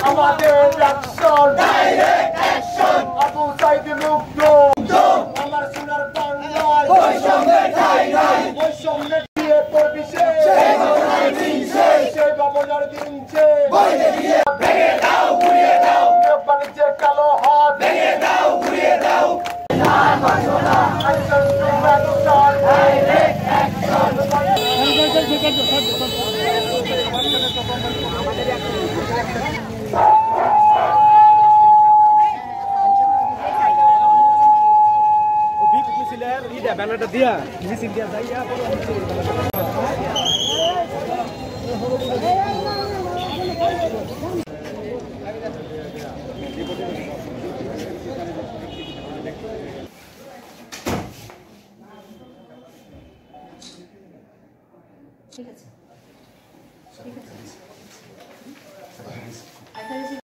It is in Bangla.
আমাদের action direct action Abu Sayeed মুক্ত আমার সোনার বাংলায় বৈষম্যের ঠাঁই নাই বৈষম্যের দিয়ে করবি সেই বাবলার দিন সেই বাবলার দিন বইতে দিয়ে ভেঙে দাও ঘুরিয়ে দাও বাণিজ্যের কালো হাত ভেঙে দাও ঘুরিয়ে দাও আর বাঁচো না অ্যাকশন ডাইরেক্ট অ্যাকশন ব্যানারটা দিয়া মিছিল দিয়া যাইয়া ঠিক আছে ঠিক আছে